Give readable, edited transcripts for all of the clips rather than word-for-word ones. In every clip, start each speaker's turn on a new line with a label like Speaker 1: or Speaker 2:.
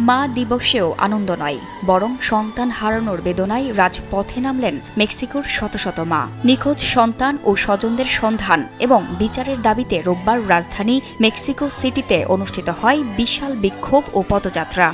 Speaker 1: মা দিবসেও আনন্দ নয়, বরং সন্তান হারানোর বেদনায় রাজপথে নামলেন মেক্সিকোর শত শত মা। নিখোঁজ সন্তান ও স্বজনদের সন্ধান এবং বিচারের দাবিতে রোববার রাজধানী মেক্সিকো সিটিতে অনুষ্ঠিত হয় বিশাল বিক্ষোভ ও পদযাত্রা।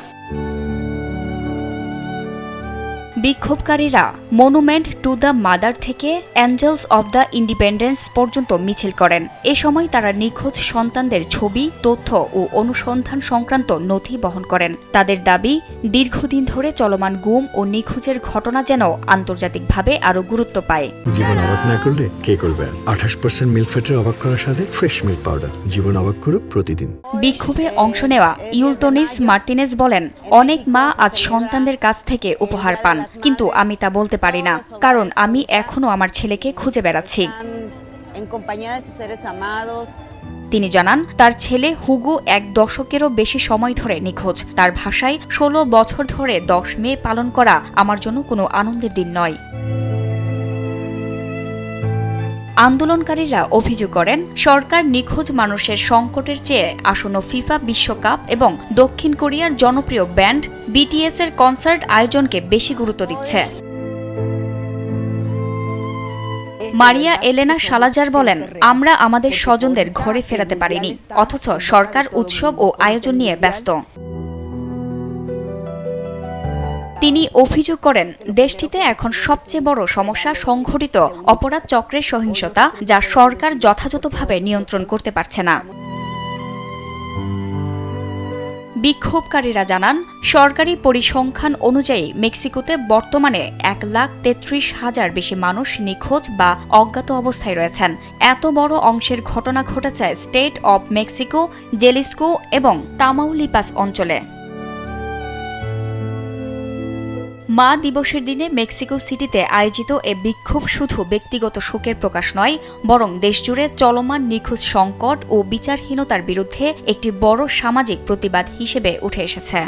Speaker 1: বিক্ষোভকারীরা মনুমেন্ট টু দ্য মাদার থেকে অ্যাঞ্জেলস অব দ্য ইন্ডিপেন্ডেন্স পর্যন্ত মিছিল করেন। এ সময় তারা নিখোঁজ সন্তানদের ছবি, তথ্য ও অনুসন্ধান সংক্রান্ত নথি বহন করেন। তাদের দাবি, দীর্ঘদিন ধরে চলমান গুম ও নিখোঁজের ঘটনা যেন আন্তর্জাতিকভাবে আরও গুরুত্ব পায়।
Speaker 2: জীবন অবাক না করলে কে করবে? 28% মিল্ক ফ্যাটের অবাক করার সাথে ফ্রেশ মিল্ক পাউডার। জীবন অবাক করুক প্রতিদিন।
Speaker 1: বিক্ষোভে অংশ নেওয়া ইউলতোনিস মার্তিনেজ বলেন, অনেক মা আজ সন্তানদের কাছ থেকে উপহার পান, কিন্তু আমি তা বলতে পারি না, কারণ আমি এখনো আমার ছেলেকে খুঁজে বেড়াচ্ছি। তিনি জানান, তার ছেলে হুগো 1 দশকেরও বেশি সময় ধরে নিখোঁজ। তার ভাষায়, 16 বছর ধরে 10 মে পালন করা আমার জন্য কোনো আনন্দের দিন নয়। আন্দোলনকারীরা অভিযোগ করেন, সরকার নিখোঁজ মানুষের সংকটের চেয়ে আসন্ন ফিফা বিশ্বকাপ এবং দক্ষিণ কোরিয়ার জনপ্রিয় ব্যান্ড বিটিএস এর কনসার্ট আয়োজনকে বেশি গুরুত্ব দিচ্ছে। মারিয়া এলেনা সালাজার বলেন, আমরা আমাদের স্বজনদের ঘরে ফেরাতে পারিনি, অথচ সরকার উৎসব ও আয়োজন নিয়ে ব্যস্ত। তিনি অভিযোগ করেন, দেশটিতে এখন সবচেয়ে বড় সমস্যা সংঘটিত অপরাধ চক্রের সহিংসতা, যা সরকার যথাযথভাবে নিয়ন্ত্রণ করতে পারছে না। বিক্ষোভকারীরা জানান, সরকারি পরিসংখ্যান অনুযায়ী মেক্সিকোতে বর্তমানে 1,33,000 বেশি মানুষ নিখোঁজ বা অজ্ঞাত অবস্থায় রয়েছেন। এত বড় অংশের ঘটনা ঘটেছে স্টেট অব মেক্সিকো, জেলিস্কো এবং তামাউলিপাস অঞ্চলে। মা দিবসের দিনে মেক্সিকো সিটিতে আয়োজিত এ বিক্ষোভ শুধু ব্যক্তিগত শোকের প্রকাশ নয়, বরং দেশজুড়ে চলমান নিখোঁজ সংকট ও বিচারহীনতার বিরুদ্ধে একটি বড় সামাজিক প্রতিবাদ হিসেবে উঠে এসেছে।